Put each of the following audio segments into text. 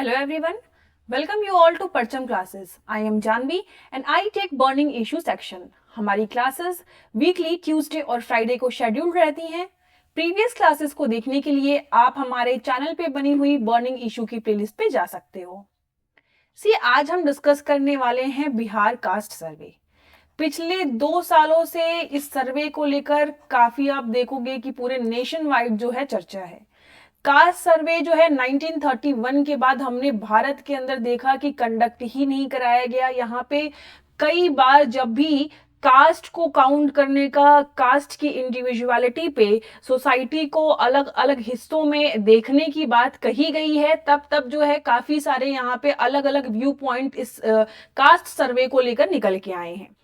Hello everyone, welcome you all to Parcham classes. I am Janvi and I take burning issue section. हमारी classes weekly Tuesday और Friday को schedule रहती हैं. Previous classes को देखने के लिए आप हमारे चैनल पे बनी हुई बर्निंग इशू की प्लेलिस्ट पे जा सकते हो. आज हम डिस्कस करने वाले हैं बिहार कास्ट सर्वे. पिछले 2 सालों से इस सर्वे को लेकर काफी आप देखोगे कि पूरे नेशन वाइड जो है चर्चा है. कास्ट सर्वे जो है 1931 के बाद हमने भारत के अंदर देखा कि कंडक्ट ही नहीं कराया गया. यहाँ पे कई बार जब भी कास्ट को काउंट करने का, कास्ट की इंडिविजुअलिटी पे सोसाइटी को अलग अलग हिस्सों में देखने की बात कही गई है, तब जो है काफी सारे यहाँ पे अलग अलग व्यू पॉइंट इस कास्ट सर्वे को लेकर निकल के आए हैं.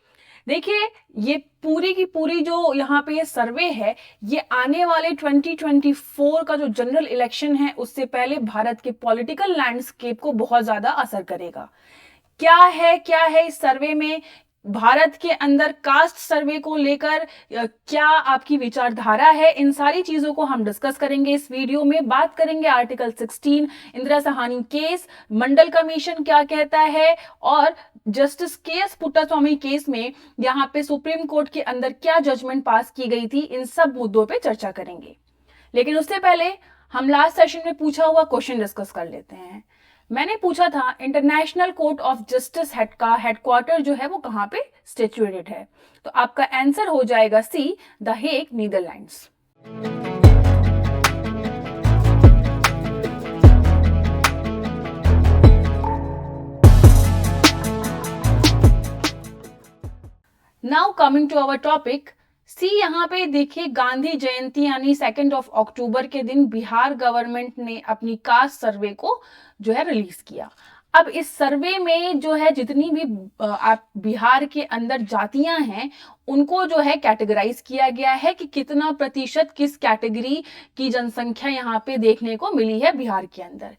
देखिए, ये पूरी की पूरी जो यहाँ पे ये सर्वे है, ये आने वाले 2024 का जो जनरल इलेक्शन है उससे पहले भारत के पॉलिटिकल लैंडस्केप को बहुत ज्यादा असर करेगा. क्या है इस सर्वे में, भारत के अंदर कास्ट सर्वे को लेकर क्या आपकी विचारधारा है, इन सारी चीजों को हम डिस्कस करेंगे इस वीडियो में. बात करेंगे आर्टिकल 16, इंदिरा साहनी केस, मंडल कमीशन क्या कहता है और जस्टिस के.एस. पुट्टास्वामी केस में यहाँ पे सुप्रीम कोर्ट के अंदर क्या जजमेंट पास की गई थी. इन सब मुद्दों पे चर्चा करेंगे. लेकिन उससे पहले हम लास्ट सेशन में पूछा हुआ क्वेश्चन डिस्कस कर लेते हैं. मैंने पूछा था इंटरनेशनल कोर्ट ऑफ जस्टिस का हेडक्वार्टर जो है वो कहाँ पे सिचुएटेड है. तो आपका आंसर हो जाएगा C, the Hague, Netherlands. Now coming to our topic. यहाँ पे देखिए, गांधी जयंती यानी 2 अक्टूबर के दिन बिहार गवर्नमेंट ने अपनी कास्ट सर्वे को जो है रिलीज किया. अब इस सर्वे में जो है जितनी भी आप बिहार के अंदर जातियां हैं उनको जो है कैटेगराइज किया गया है कि कितना प्रतिशत किस कैटेगरी की जनसंख्या यहाँ पे देखने को मिली है बिहार के अंदर.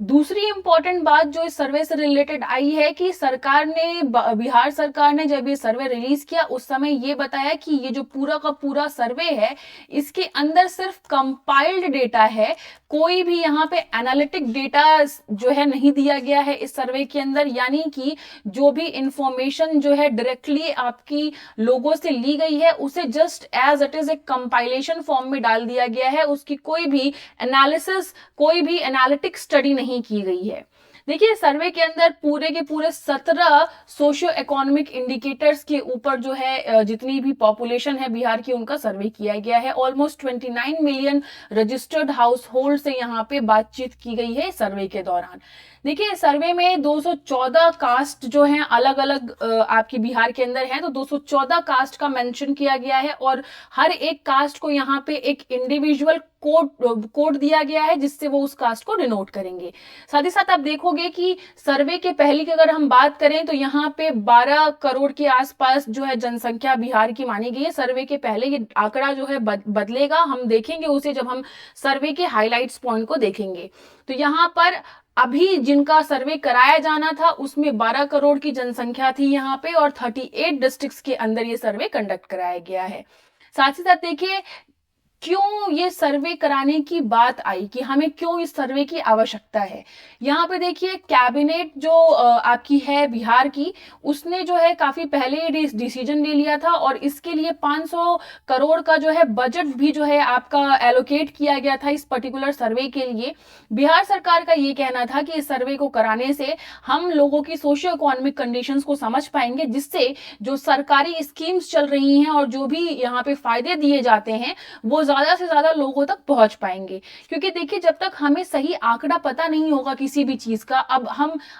दूसरी इंपॉर्टेंट बात जो इस सर्वे से रिलेटेड आई है कि बिहार सरकार ने जब ये सर्वे रिलीज किया उस समय ये बताया कि ये जो पूरा का पूरा सर्वे है इसके अंदर सिर्फ कंपाइल्ड डेटा है, कोई भी यहाँ पे एनालिटिक डेटा जो है नहीं दिया गया है इस सर्वे के अंदर. यानी कि जो भी इंफॉर्मेशन जो है डायरेक्टली आपकी लोगों से ली गई है उसे जस्ट एज इट इज एक कंपाइलेशन फॉर्म में डाल दिया गया है. उसकी कोई भी एनालिसिस, कोई भी एनालिटिक स्टडी नहीं की गई है. देखिए, सर्वे के अंदर पूरे के पूरे 17 सोशियो इकोनॉमिक इंडिकेटर्स के ऊपर जो है जितनी भी पॉपुलेशन है बिहार की उनका सर्वे किया गया है. Almost 29 million registered house hold से यहाँ पे बातचीत की गई है सर्वे के दौरान. देखिए, सर्वे में 214 कास्ट जो हैं अलग अलग आपकी बिहार के अंदर हैं, तो 214 कास्ट का मेंशन किया गया है और हर एक कास्ट को यहाँ पे एक इंडिविजुअल कोड दिया गया है जिससे वो उस कास्ट को डिनोट करेंगे. साथ ही साथ आप देखोगे कि सर्वे के पहले की अगर हम बात करें तो यहाँ पे 12 करोड़ के आसपास जो है जनसंख्या बिहार की मानी गई है. सर्वे के पहले ये आंकड़ा जो है बदलेगा, हम देखेंगे उसे जब हम सर्वे के हाईलाइट्स पॉइंट को देखेंगे. तो यहाँ पर अभी जिनका सर्वे कराया जाना था उसमें 12 करोड़ की जनसंख्या थी यहाँ पे और 38 डिस्ट्रिक्ट्स के अंदर ये सर्वे कंडक्ट कराया गया है. साथ ही साथ देखिए, क्यों ये सर्वे कराने की बात आई, कि हमें क्यों इस सर्वे की आवश्यकता है. यहाँ पे देखिए, कैबिनेट जो आपकी है बिहार की, उसने जो है काफी पहले डिसीजन ले लिया था और इसके लिए 500 करोड़ का जो है बजट भी जो है आपका एलोकेट किया गया था इस पर्टिकुलर सर्वे के लिए. बिहार सरकार का ये कहना था कि इस सर्वे को कराने से हम लोगों की सोशियो इकोनॉमिक कंडीशंस को समझ पाएंगे, जिससे जो सरकारी स्कीम्स चल रही हैं और जो भी यहाँ पे फायदे दिए जाते हैं वो ज्यादा से ज्यादा लोगों तक पहुंच पाएंगे. क्योंकि देखिए, जब तक हमें सही आंकड़ा पता नहीं होगा किसी भी चीज का, अब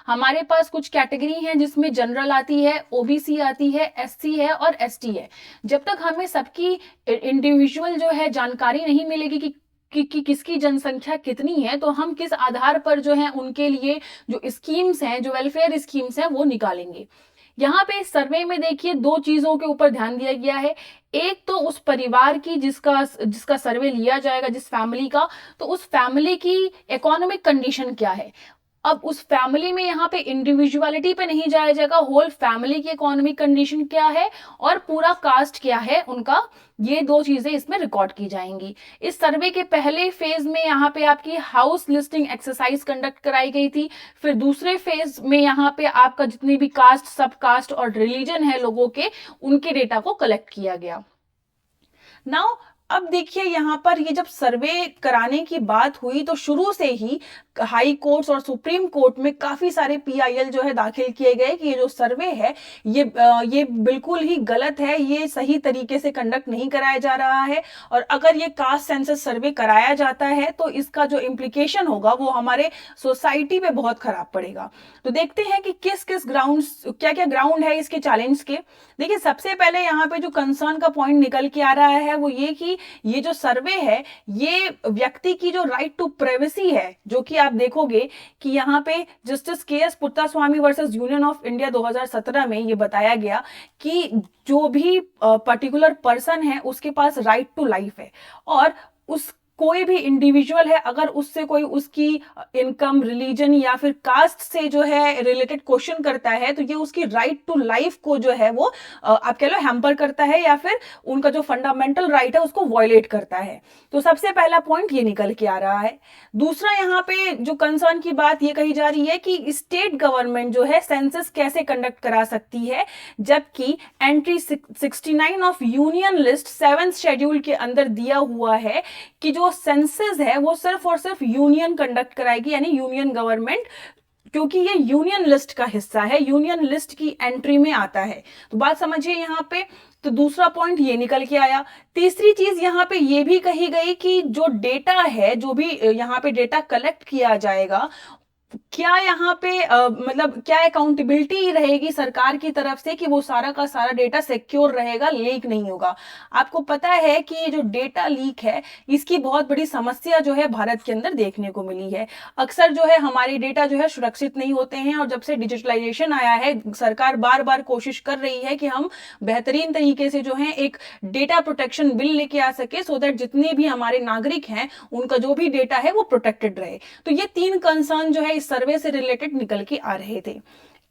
हमारे पास कुछ कैटेगरी हैं जिसमें जनरल आती है, ओबीसी आती है, एससी है और एसटी है. जब तक हमें सबकी इंडिविजुअल जो है जानकारी नहीं मिलेगी कि किसकी जनसंख्या कितनी है, तो हम किस आधार पर जो है उनके लिए जो स्कीम्स हैं, जो वेलफेयर स्कीम्स हैं वो निकालेंगे. यहाँ पे इस सर्वे में देखिए 2 चीजों के ऊपर ध्यान दिया गया है. एक तो उस परिवार की जिसका सर्वे लिया जाएगा, जिस फैमिली का, तो उस फैमिली की इकोनॉमिक कंडीशन क्या है. अब उस फैमिली में यहाँ पे इंडिविजुअलिटी पे नहीं जाया जाएगा, होल फैमिली की इकोनॉमिक कंडीशन क्या है और पूरा कास्ट क्या है उनका, ये दो चीजें इसमें रिकॉर्ड की जाएंगी। इस सर्वे के पहले फेज में यहाँ पे आपकी हाउस लिस्टिंग एक्सरसाइज कंडक्ट कराई गई थी। फिर दूसरे फेज में यहाँ पे आपका जितनी भी कास्ट, सब कास्ट और रिलीजन है लोगों के, उनके डेटा को कलेक्ट किया गया। नाउ अब देखिए यहाँ पर ये जब सर्वे कराने की बात हुई तो शुरू से ही हाई कोर्ट्स और सुप्रीम कोर्ट में काफी सारे पीआईएल जो है दाखिल किए गए कि ये जो सर्वे है ये बिल्कुल ही गलत है, ये सही तरीके से कंडक्ट नहीं कराया जा रहा है, और अगर ये कास्ट सेंसस सर्वे कराया जाता है तो इसका जो इम्प्लीकेशन होगा वो हमारे सोसाइटी पे बहुत खराब पड़ेगा। तो देखते हैं कि किस किस ग्राउंड, क्या क्या ग्राउंड है इसके चैलेंज के। देखिए सबसे पहले यहाँ पे जो कंसर्न का पॉइंट निकल के आ रहा है वो ये कि ये जो सर्वे है ये व्यक्ति की जो राइट टू प्राइवेसी है, जो कि आप देखोगे कि यहाँ पे justice KS. Puttaswamy versus union of India 2017 में ये बताया गया कि जो भी पर्टिकुलर पर्सन है उसके पास राइट टू लाइफ है, और उस कोई भी इंडिविजुअल है अगर उससे कोई उसकी इनकम, रिलीजन या फिर कास्ट से जो है रिलेटेड क्वेश्चन करता है तो ये उसकी राइट टू लाइफ को जो है वो आप कह लो हैम्पर करता है, या फिर उनका जो फंडामेंटल राइट है उसको वायलेट करता है। तो सबसे पहला पॉइंट ये निकल के आ रहा है। दूसरा यहाँ पे जो कंसर्न की बात ये कही जा रही है कि स्टेट गवर्नमेंट जो है सेंसस कैसे कंडक्ट करा सकती है, जबकि entry 69 of union list 7th schedule के अंदर दिया हुआ है कि जो सेंसस है वो सिर्फ और सिर्फ यूनियन कंडक्ट कराएगी, यानी यूनियन गवर्नमेंट, क्योंकि ये यूनियन लिस्ट का हिस्सा है, यूनियन लिस्ट की एंट्री में आता है। तो बात समझिए यहाँ पे। तो दूसरा पॉइंट ये निकल के आया। तीसरी चीज यहाँ पे ये भी कही गई कि जो डेटा है, जो भी यहाँ पे डेटा कलेक्ट किया जाएगा, क्या यहाँ पे मतलब क्या अकाउंटेबिलिटी रहेगी सरकार की तरफ से कि वो सारा का सारा डेटा सिक्योर रहेगा, लीक नहीं होगा। आपको पता है कि ये जो डेटा लीक है इसकी बहुत बड़ी समस्या जो है भारत के अंदर देखने को मिली है। अक्सर जो है हमारे डेटा जो है सुरक्षित नहीं होते हैं, और जब से डिजिटलाइजेशन आया है सरकार बार बार कोशिश कर रही है कि हम बेहतरीन तरीके से जो है एक डेटा प्रोटेक्शन बिल लेके आ सके, सो दैट जितने भी हमारे नागरिक हैं उनका जो भी डेटा है वो प्रोटेक्टेड रहे। तो ये 3 कंसर्न जो है सर्वे से रिलेटेड निकल के आ रहे थे।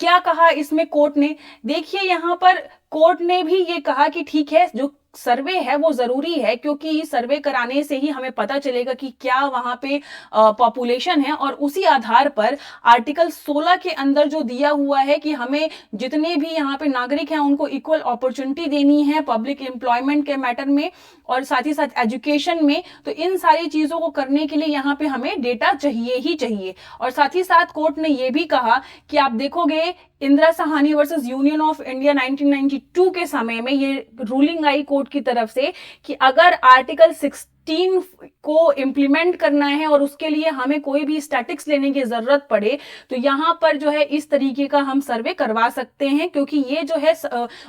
क्या कहा इसमें कोर्ट ने? देखिए यहां पर कोर्ट ने भी ये कहा कि ठीक है, जो सर्वे है वो जरूरी है, क्योंकि सर्वे कराने से ही हमें पता चलेगा कि क्या वहां पे पॉपुलेशन है, और उसी आधार पर आर्टिकल 16 के अंदर जो दिया हुआ है कि हमें जितने भी यहाँ पे नागरिक हैं उनको इक्वल अपॉर्चुनिटी देनी है पब्लिक एम्प्लॉयमेंट के मैटर में, और साथ ही साथ एजुकेशन में। तो इन सारी चीजों को करने के लिए यहाँ पे हमें डेटा चाहिए ही चाहिए। और साथ ही साथ कोर्ट ने यह भी कहा कि आप देखोगे Indira Sahni versus union of India 1992 के समय में ये रूलिंग आई कोर्ट की तरफ से कि अगर आर्टिकल 16 को इम्प्लीमेंट करना है और उसके लिए हमें कोई भी स्टैटिक्स लेने की जरूरत पड़े तो यहाँ पर जो है इस तरीके का हम सर्वे करवा सकते हैं, क्योंकि ये जो है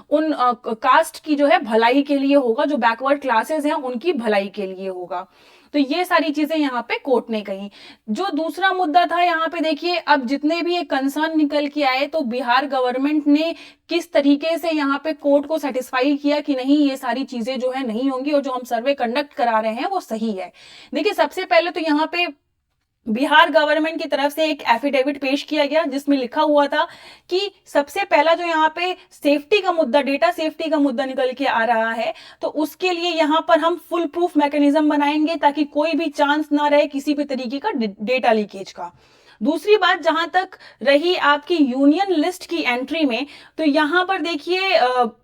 उन कास्ट की जो है भलाई के लिए होगा, जो बैकवर्ड क्लासेस हैं उनकी भलाई के लिए होगा। तो ये सारी चीजें यहाँ पे कोर्ट ने कही। जो दूसरा मुद्दा था यहाँ पे देखिए, अब जितने भी ये कंसर्न निकल के आए तो बिहार गवर्नमेंट ने किस तरीके से यहाँ पे कोर्ट को सेटिस्फाई किया कि नहीं ये सारी चीजें जो है नहीं होंगी और जो हम सर्वे कंडक्ट करा रहे हैं वो सही है। देखिए सबसे पहले तो यहाँ पे बिहार गवर्नमेंट की तरफ से एक एफिडेविट पेश किया गया जिसमें लिखा हुआ था कि सबसे पहला जो यहाँ पे सेफ्टी का मुद्दा, डेटा सेफ्टी का मुद्दा निकल के आ रहा है, तो उसके लिए यहाँ पर हम फुल प्रूफ मैकेनिज्म बनाएंगे ताकि कोई भी चांस ना रहे किसी भी तरीके का डेटा लीकेज का। दूसरी बात जहां तक रही आपकी यूनियन लिस्ट की एंट्री में, तो यहां पर देखिए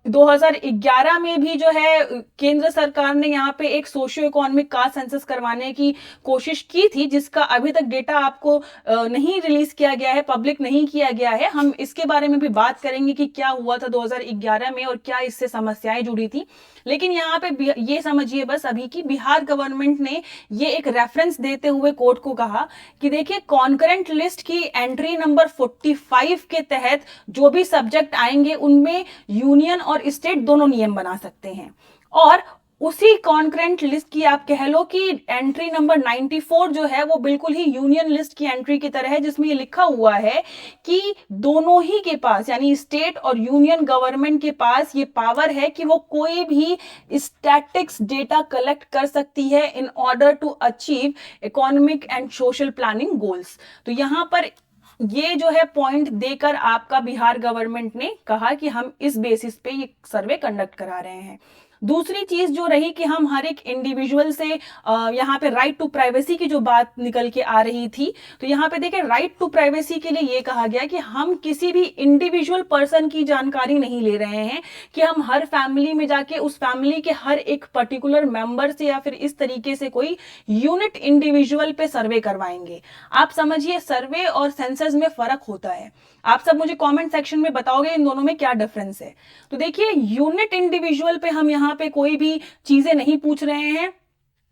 2011 में भी जो है केंद्र सरकार ने यहां पे एक सोशियो इकोनॉमिक कास्ट सेंसस करवाने की कोशिश की थी, जिसका अभी तक डेटा आपको नहीं रिलीज किया गया है, पब्लिक नहीं किया गया है। हम इसके बारे में भी बात करेंगे कि क्या हुआ था 2011 में और क्या इससे समस्याएं जुड़ी थी। लेकिन यहाँ पे ये समझिए बस अभी की बिहार गवर्नमेंट ने ये एक रेफरेंस देते हुए कोर्ट को कहा कि देखिए कॉन्करेंट लिस्ट की एंट्री नंबर 45 के तहत जो भी सब्जेक्ट आएंगे उनमें यूनियन और स्टेट दोनों नियम बना सकते हैं, और उसी कॉन्करेंट लिस्ट की आप कह लो कि एंट्री नंबर 94 जो है वो बिल्कुल ही यूनियन लिस्ट की एंट्री की तरह है, जिसमें ये लिखा हुआ है कि दोनों ही के पास यानी स्टेट और यूनियन गवर्नमेंट के पास ये पावर है कि वो कोई भी स्टैटिक्स डेटा कलेक्ट कर सकती है in order to achieve economic and social planning goals. तो यहां पर ये जो है पॉइंट देकर आपका बिहार गवर्नमेंट ने कहा कि हम इस बेसिस पे ये सर्वे कंडक्ट करा रहे हैं। दूसरी चीज जो रही कि हम हर एक इंडिविजुअल से यहाँ पे राइट टू प्राइवेसी की जो बात निकल के आ रही थी, तो यहाँ पे देखिए राइट टू प्राइवेसी के लिए ये कहा गया कि हम किसी भी इंडिविजुअल पर्सन की जानकारी नहीं ले रहे हैं कि हम हर फैमिली में जाके उस फैमिली के हर एक पर्टिकुलर मेंबर से या फिर इस तरीके से कोई यूनिट इंडिविजुअल पे सर्वे करवाएंगे। आप समझिए सर्वे और सेंसस में फर्क होता है। आप सब मुझे कमेंट सेक्शन में बताओगे इन दोनों में क्या डिफरेंस है। तो देखिए यूनिट इंडिविजुअल पे हम यहाँ पे कोई भी चीजें नहीं पूछ रहे हैं,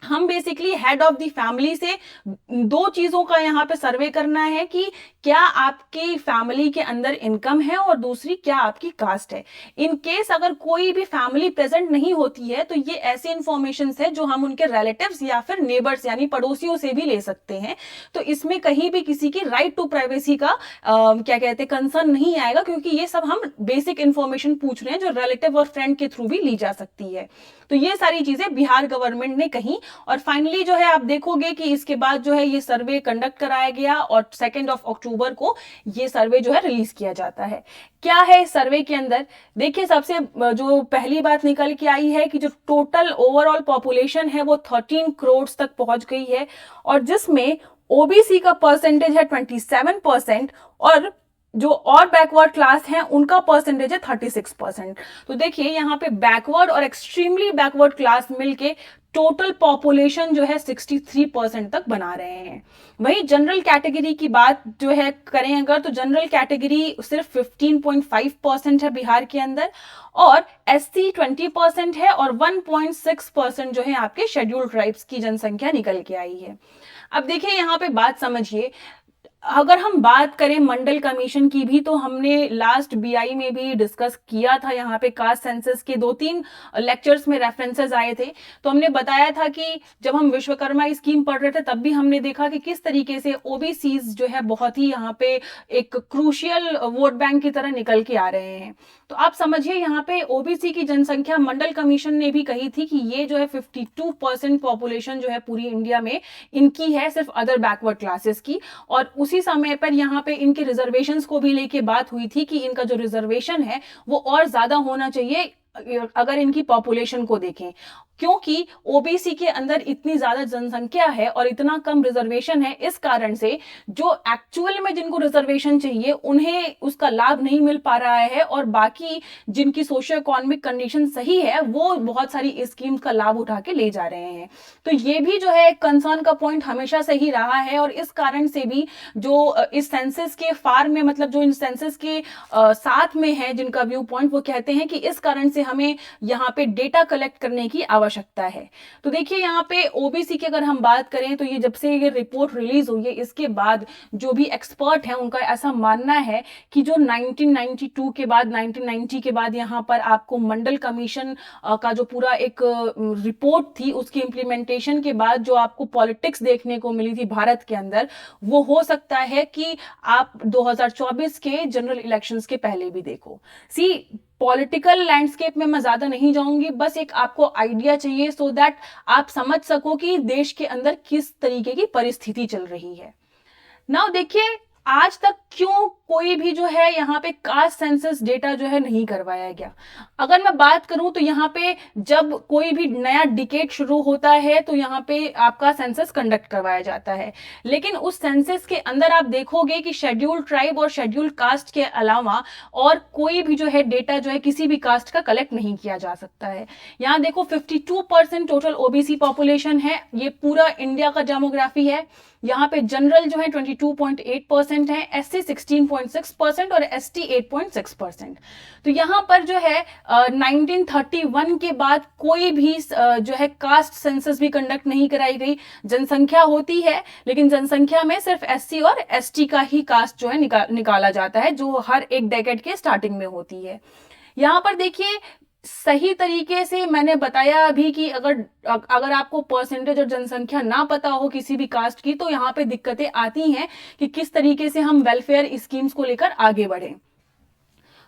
हम basically head of the family से दो चीजों का यहाँ पे सर्वे करना है कि क्या आपकी फैमिली के अंदर इनकम है और दूसरी क्या आपकी कास्ट है। इन केस अगर कोई भी फैमिली प्रेजेंट नहीं होती है तो ये ऐसी इंफॉर्मेशन है जो हम उनके रिलेटिव्स या फिर नेबर्स यानी पड़ोसियों से भी ले सकते हैं। तो इसमें कहीं भी किसी की राइट टू प्राइवेसी का क्या कहते हैं कंसर्न नहीं आएगा, क्योंकि ये सब हम बेसिक इंफॉर्मेशन पूछ रहे हैं जो रिलेटिव और फ्रेंड के थ्रू भी ली जा सकती है। तो ये सारी चीजें बिहार गवर्नमेंट ने कही और फाइनली जो है आप देखोगे कि इसके बाद जो है ये सर्वे कंडक्ट कराया गया और 2 अक्टूबर को ये सर्वे जो है रिलीज किया जाता है। क्या है इस सर्वे के अंदर, देखिए सबसे जो पहली बात निकल के आई है कि जो टोटल ओवरऑल पॉपुलेशन है वो 13 करोड़ तक पहुंच गई है और जिसमें ओबीसी का परसेंटेज है 27% और जो और बैकवर्ड क्लास हैं उनका परसेंटेज है 36%। तो देखिए यहाँ पे बैकवर्ड और एक्सट्रीमली बैकवर्ड क्लास मिलके टोटल पॉपुलेशन जो है 63% तक बना रहे हैं। वही जनरल कैटेगरी की बात जो है करें अगर, तो जनरल कैटेगरी सिर्फ 15.5% है बिहार के अंदर और एससी 20% है और 1.6% जो है आपके शेड्यूल्ड ट्राइब्स की जनसंख्या निकल के आई है। अब देखिए यहाँ पे बात समझिए, अगर हम बात करें मंडल कमीशन की भी, तो हमने लास्ट बीआई में भी डिस्कस किया था। यहाँ पे कास्ट सेंसस के 2-3 लेक्चर्स में रेफरेंसेस आए थे, तो हमने बताया था कि जब हम विश्वकर्मा स्कीम पढ़ रहे थे तब भी हमने देखा कि किस तरीके से ओबीसीज जो है बहुत ही यहाँ पे एक क्रूशियल वोट बैंक की तरह निकल के आ रहे हैं। तो आप समझिए यहाँ पे ओबीसी की जनसंख्या मंडल कमीशन ने भी कही थी कि ये जो है 52% पॉपुलेशन जो है पूरी इंडिया में इनकी है, सिर्फ अदर बैकवर्ड क्लासेस की। और उसी समय पर यहाँ पे इनके रिजर्वेशंस को भी लेके बात हुई थी कि इनका जो रिजर्वेशन है वो और ज्यादा होना चाहिए अगर इनकी पॉपुलेशन को देखें, क्योंकि ओबीसी के अंदर इतनी ज्यादा जनसंख्या है और इतना कम रिजर्वेशन है, इस कारण से जो एक्चुअल में जिनको रिजर्वेशन चाहिए उन्हें उसका लाभ नहीं मिल पा रहा है और बाकी जिनकी सोशियो इकोनॉमिक कंडीशन सही है वो बहुत सारी स्कीम्स का लाभ उठा के ले जा रहे हैं। तो ये भी जो है कंसर्न का पॉइंट हमेशा से ही रहा है और इस कारण से भी जो इस सेंसस के फार में, मतलब जो इन सेंसस के साथ में है जिनका व्यू पॉइंट, वो कहते हैं कि इस कारण से हमें यहाँ पे डेटा कलेक्ट करने की आवश्यकता है। तो देखिए यहाँ पे ओबीसी की अगर हम बात करें तो ये जब से ये रिपोर्ट रिलीज हुई है इसके बाद जो भी एक्सपर्ट हैं उनका ऐसा मानना है कि जो 1992 के बाद 1990 के बाद यहाँ पर आपको मंडल कमीशन का जो पूरा एक रिपोर्ट थी उसकी इम्प्लीमेंटेशन के बाद जो आपको पॉलिटिक्स देखने को मिली थी भारत के अंदर, वो हो सकता है कि आप 2024 के जनरल इलेक्शंस के पहले भी देखो। पॉलिटिकल लैंडस्केप में मैं ज्यादा नहीं जाऊंगी, बस एक आपको आइडिया चाहिए सो दैट आप समझ सको कि देश के अंदर किस तरीके की परिस्थिति चल रही है। नाउ देखिए आज तक क्यों कोई भी जो है यहाँ पे कास्ट सेंसस डेटा जो है नहीं करवाया गया। अगर मैं बात करूं तो यहाँ पे जब कोई भी नया डिकेड शुरू होता है तो यहाँ पे आपका सेंसस कंडक्ट करवाया जाता है, लेकिन उस सेंसस के अंदर आप देखोगे कि शेड्यूल्ड ट्राइब और शेड्यूल्ड कास्ट के अलावा और कोई भी जो है डेटा जो है किसी भी कास्ट का कलेक्ट नहीं किया जा सकता है। यहाँ देखो 52% टोटल ओबीसी पॉपुलेशन है, ये पूरा इंडिया का डेमोग्राफी है। यहाँ पे जनरल जो है 22.8% है, एससी 16.6% और एसटी 8.6%। तो यहाँ पर जो है 1931 के बाद कोई भी जो है कास्ट सेंसस भी कंडक्ट नहीं कराई गई। जनसंख्या होती है लेकिन जनसंख्या में सिर्फ एससी और एसटी का ही कास्ट जो है निकाला जाता है, जो हर एक डेकेड के स्टार्टिंग में होती है। यहाँ पर देखिए सही तरीके से मैंने बताया अभी कि अगर आपको परसेंटेज और जनसंख्या ना पता हो किसी भी कास्ट की तो यहाँ पे दिक्कतें आती हैं कि किस तरीके से हम वेलफेयर स्कीम्स को लेकर आगे बढ़े।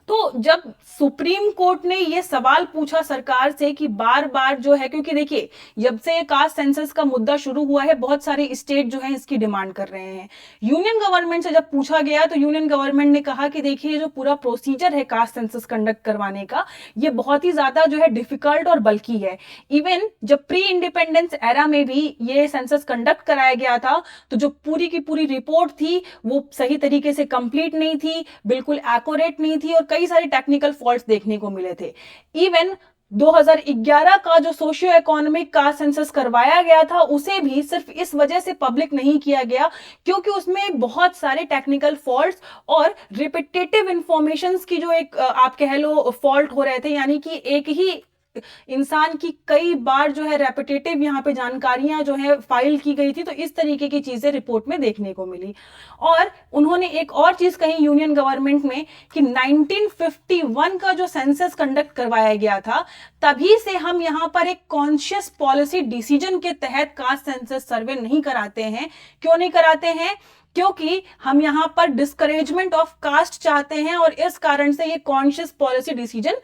तो जब सुप्रीम कोर्ट ने ये सवाल पूछा सरकार से कि बार बार जो है, क्योंकि देखिए जब से कास्ट सेंसस का मुद्दा शुरू हुआ है बहुत सारे स्टेट जो है इसकी डिमांड कर रहे हैं। यूनियन गवर्नमेंट से जब पूछा गया तो यूनियन गवर्नमेंट ने कहा कि देखिए जो पूरा प्रोसीजर है कास्ट सेंसस कंडक्ट करवाने का, ये बहुत ही ज्यादा जो है डिफिकल्ट और बल्कि है। इवन जब प्री इंडिपेंडेंस एरा में भी ये सेंसस कंडक्ट कराया गया था तो जो पूरी की पूरी रिपोर्ट थी वो सही तरीके से कंप्लीट नहीं थी, बिल्कुल एक्यूरेट नहीं थी और कई सारे टेक्निकल फॉल्ट्स देखने को मिले थे। इवन 2011 का जो सोशियो इकोनॉमिक का सेंसस करवाया गया था उसे भी सिर्फ इस वजह से पब्लिक नहीं किया गया क्योंकि उसमें बहुत सारे टेक्निकल फॉल्ट्स और रिपीटेटिव इंफॉर्मेशंस की जो एक आप कह लो फॉल्ट हो रहे थे, यानी कि एक ही इंसान की कई बार जो है रेपिटेटिव यहाँ पे जानकारियां जो है फाइल की गई थी। तो इस तरीके की चीजें रिपोर्ट में देखने को मिली। और उन्होंने एक और चीज कही यूनियन गवर्नमेंट में कि 1951 का जो सेंसस कंडक्ट करवाया गया था तभी से हम यहाँ पर एक कॉन्शियस पॉलिसी डिसीजन के तहत कास्ट सेंसस सर्वे नहीं कराते हैं। क्यों नहीं कराते हैं? क्योंकि हम यहां पर डिस्करेजमेंट ऑफ कास्ट चाहते हैं और इस कारण से ये कॉन्शियस पॉलिसी डिसीजन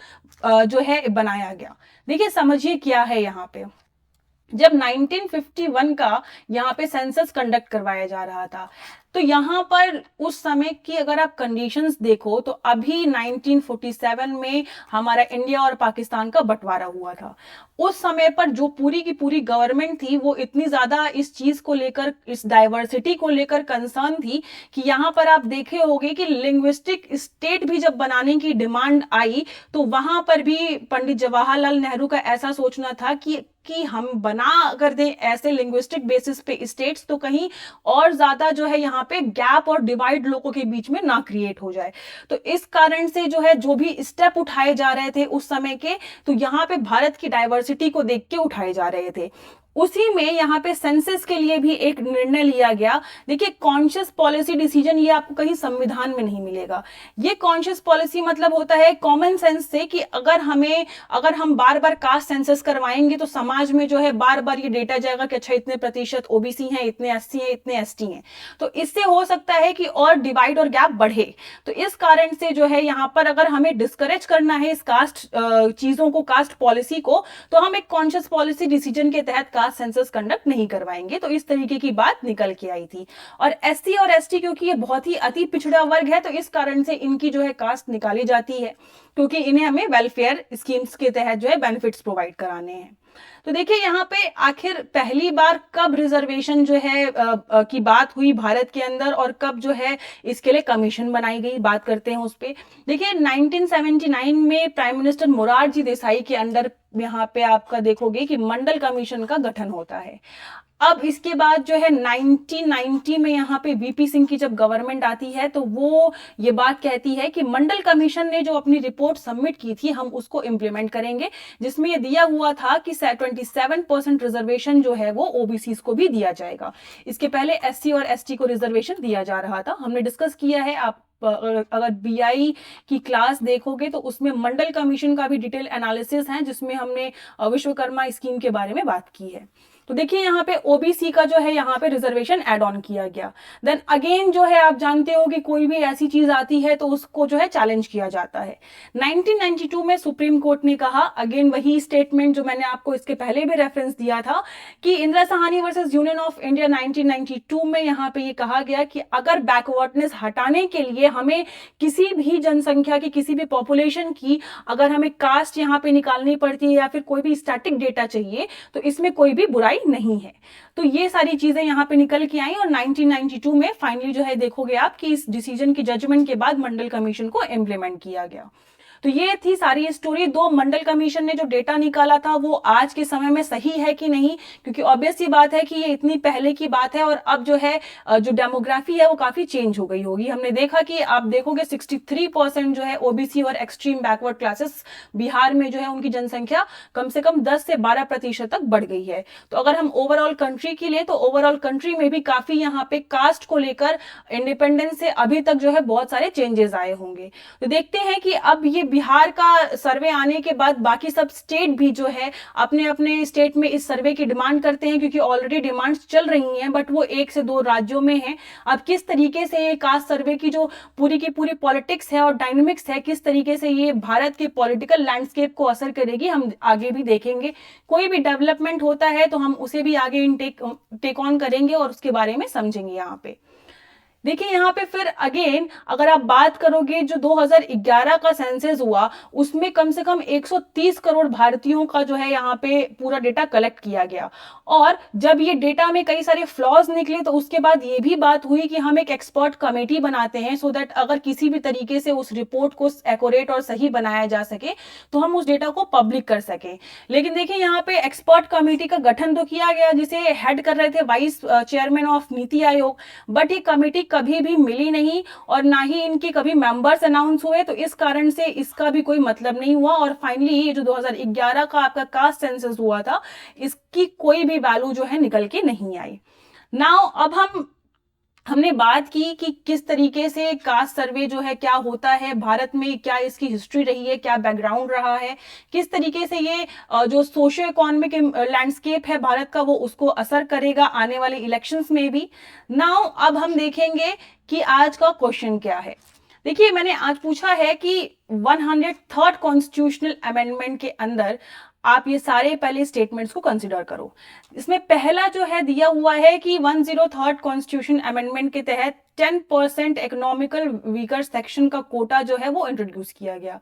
जो है बनाया गया। देखिए समझिए क्या है यहाँ पे। जब 1951 का यहाँ पे सेंसस कंडक्ट करवाया जा रहा था तो यहाँ पर उस समय की अगर आप कंडीशंस देखो तो अभी 1947 में हमारा इंडिया और पाकिस्तान का बंटवारा हुआ था। उस समय पर जो पूरी की पूरी गवर्नमेंट थी वो इतनी ज्यादा इस चीज को लेकर, इस डाइवर्सिटी को लेकर कंसर्न थी कि यहाँ पर आप देखे होंगे कि लिंग्विस्टिक स्टेट भी जब बनाने की डिमांड आई तो वहां पर भी पंडित जवाहरलाल नेहरू का ऐसा सोचना था कि हम बना कर दें ऐसे लिंग्विस्टिक बेसिस पे स्टेट्स तो कहीं और ज्यादा जो है यहाँ पे गैप और डिवाइड लोगों के बीच में ना क्रिएट हो जाए। तो इस कारण से जो है जो भी स्टेप उठाए जा रहे थे उस समय के, तो यहाँ पे भारत की डाइवर्सिटी को देख के उठाए जा रहे थे। उसी में यहाँ पे सेंसस के लिए भी एक निर्णय लिया गया। देखिए कॉन्शियस पॉलिसी डिसीजन ये आपको कहीं संविधान में नहीं मिलेगा। ये कॉन्शियस पॉलिसी मतलब होता है कॉमन सेंस से कि अगर हम बार बार कास्ट सेंसस करवाएंगे तो समाज में जो है बार बार ये डेटा जाएगा कि अच्छा इतने प्रतिशत ओबीसी हैं, इतने एससी हैं, इतने एसटी हैं, तो इससे हो सकता है कि और डिवाइड और गैप बढ़े। तो इस कारण से जो है यहाँ पर अगर हमें डिस्करेज करना है इस कास्ट चीजों को, कास्ट पॉलिसी को, तो हम एक कॉन्शियस पॉलिसी डिसीजन के तहत कास्ट सेंसस कंडक्ट नहीं करवाएंगे। तो इस तरीके की बात निकल के आई थी। और एससी और एसटी क्योंकि ये बहुत ही अति पिछड़ा वर्ग है तो इस कारण से इनकी जो है कास्ट निकाली जाती है क्योंकि इन्हें हमें वेलफेयर स्कीम्स के तहत जो है बेनिफिट्स प्रोवाइड कराने हैं। तो देखिए यहाँ पे आखिर पहली बार कब रिजर्वेशन जो है की बात हुई भारत के अंदर और कब जो है इसके लिए कमीशन बनाई गई, बात करते हैं उस पे। देखिए 1979 में प्राइम मिनिस्टर मोरारजी देसाई के अंडर यहाँ पे आपका देखोगे कि मंडल कमीशन का गठन होता है। अब इसके बाद जो है 1990 में यहाँ पे वीपी सिंह की जब गवर्नमेंट आती है तो वो ये बात कहती है कि मंडल कमीशन ने जो अपनी रिपोर्ट सबमिट की थी हम उसको इम्प्लीमेंट करेंगे, जिसमें ये दिया हुआ था कि 27% रिजर्वेशन जो है वो ओबीसी को भी दिया जाएगा। इसके पहले एससी और एसटी को रिजर्वेशन दिया जा रहा था। हमने डिस्कस किया है, आप अगर बीआई की क्लास देखोगे तो उसमें मंडल कमीशन का भी डिटेल एनालिसिस है जिसमें हमने विश्वकर्मा स्कीम के बारे में बात की है। तो देखिए यहाँ पे ओबीसी का जो है यहाँ पे रिजर्वेशन ऐड ऑन किया गया। देन अगेन जो है आप जानते हो कि कोई भी ऐसी चीज आती है तो उसको जो है चैलेंज किया जाता है। 1992 में सुप्रीम कोर्ट ने कहा, अगेन वही स्टेटमेंट जो मैंने आपको इसके पहले भी रेफरेंस दिया था कि Indira Sahni versus union of India 1992 में यहाँ पे ये कहा गया कि अगर बैकवर्डनेस हटाने के लिए हमें किसी भी जनसंख्या की, किसी भी पॉपुलेशन की अगर हमें कास्ट यहाँ पे निकालनी पड़ती है या फिर कोई भी स्टैटिक डेटा चाहिए तो इसमें कोई भी बुराई नहीं है। तो ये सारी चीजें यहाँ पे निकल के आई और 1992 में फाइनली जो है देखोगे आप कि इस डिसीजन की जजमेंट के बाद मंडल कमीशन को इम्प्लीमेंट किया गया। तो ये थी सारी स्टोरी। दो मंडल कमीशन ने जो डेटा निकाला था वो आज के समय में सही है कि नहीं, क्योंकि ऑब्वियस सी बात है कि ये इतनी पहले की बात है और अब जो है जो डेमोग्राफी है वो काफी चेंज हो गई होगी। हमने देखा कि आप देखोगे 63% जो है ओबीसी और एक्सट्रीम बैकवर्ड क्लासेस बिहार में जो है उनकी जनसंख्या कम से कम 10 से 12% तक बढ़ गई है। तो अगर हम ओवरऑल कंट्री की ले तो ओवरऑल कंट्री में भी काफी यहाँ पे कास्ट को लेकर इंडिपेंडेंस से अभी तक जो है बहुत सारे चेंजेस आए होंगे। तो देखते हैं कि अब ये बिहार का सर्वे आने के बाद बाकी सब स्टेट भी जो है अपने अपने स्टेट में इस सर्वे की डिमांड करते हैं, क्योंकि ऑलरेडी डिमांड्स चल रही हैं, बट वो 1 से 2 राज्यों में हैं। अब किस तरीके से ये कास्ट सर्वे की जो पूरी की पूरी पॉलिटिक्स है और डायनेमिक्स है, किस तरीके से ये भारत के पॉलिटिकल लैंडस्केप को असर करेगी, हम आगे भी देखेंगे। कोई भी डेवलपमेंट होता है तो हम उसे भी आगे टेक ऑन करेंगे और उसके बारे में समझेंगे। यहाँ पे देखिए, यहाँ पे फिर अगेन अगर आप बात करोगे, जो 2011 का सेंसस हुआ उसमें कम से कम 130 करोड़ भारतीयों का जो है यहाँ पे पूरा डेटा कलेक्ट किया गया। और जब ये डेटा में कई सारे फ्लॉज निकले तो उसके बाद ये भी बात हुई कि हम एक एक्सपर्ट कमेटी बनाते हैं, सो दैट अगर किसी भी तरीके से उस रिपोर्ट को एक्यूरेट और सही बनाया जा सके तो हम उस डेटा को पब्लिक कर सकें। लेकिन देखिए, यहाँ पे एक्सपर्ट कमेटी का गठन तो किया गया, जिसे हेड कर रहे थे vice chairman of NITI Aayog, but ये कमेटी कभी भी मिली नहीं और ना ही इनके कभी मेंबर्स अनाउंस हुए, तो इस कारण से इसका भी कोई मतलब नहीं हुआ। और फाइनली ये जो 2011 का आपका कास्ट सेंसस हुआ था, इसकी कोई भी वैल्यू जो है निकल के नहीं आई। नाउ अब हमने बात की कि किस तरीके से कास्ट सर्वे जो है क्या होता है भारत में, क्या इसकी हिस्ट्री रही है, क्या बैकग्राउंड रहा है, किस तरीके से ये जो सोशियो इकोनॉमिक लैंडस्केप है भारत का वो उसको असर करेगा आने वाले इलेक्शंस में भी। नाउ अब हम देखेंगे कि आज का क्वेश्चन क्या है। देखिए, मैंने आज पूछा है कि 103rd कॉन्स्टिट्यूशनल अमेंडमेंट के अंदर आप ये सारे पहले स्टेटमेंट्स को कंसीडर करो। इसमें पहला जो है दिया हुआ है कि 103rd कॉन्स्टिट्यूशन अमेंडमेंट के तहत 10% इकोनॉमिकल वीकर सेक्शन का कोटा जो है वो इंट्रोड्यूस किया गया।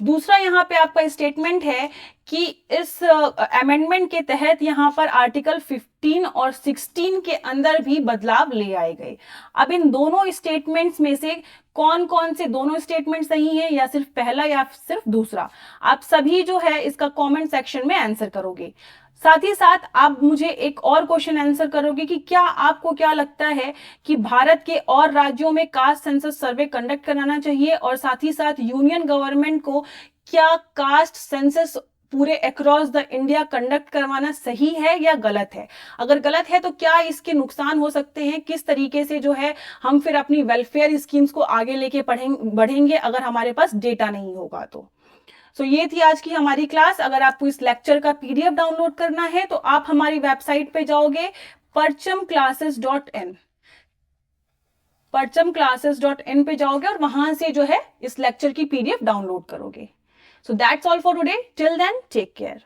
दूसरा यहाँ पे आपका स्टेटमेंट है कि इस अमेंडमेंट के तहत यहाँ पर आर्टिकल 15 और 16 के अंदर भी बदलाव ले आए गए। अब इन दोनों स्टेटमेंट्स में से कौन कौन से दोनों स्टेटमेंट सही है, या सिर्फ पहला या सिर्फ दूसरा, आप सभी जो है इसका कमेंट सेक्शन में आंसर करोगे। साथ ही साथ आप मुझे एक और क्वेश्चन आंसर करोगे कि क्या आपको क्या लगता है कि भारत के और राज्यों में कास्ट सेंसस सर्वे कंडक्ट कराना चाहिए, और साथ ही साथ यूनियन गवर्नमेंट को क्या कास्ट सेंसस पूरे अक्रॉस द इंडिया कंडक्ट करवाना सही है या गलत है। अगर गलत है तो क्या इसके नुकसान हो सकते हैं, किस तरीके से जो है हम फिर अपनी वेलफेयर स्कीम्स को आगे लेके बढ़ेंगे अगर हमारे पास डेटा नहीं होगा तो। सो ये थी आज की हमारी क्लास। अगर आपको इस लेक्चर का PDF डाउनलोड करना है तो आप हमारी वेबसाइट पे जाओगे parchamclasses.in, parchamclasses.in पे जाओगे और वहां से जो है इस लेक्चर की PDF डाउनलोड करोगे। So that's all for today. Till then, take care.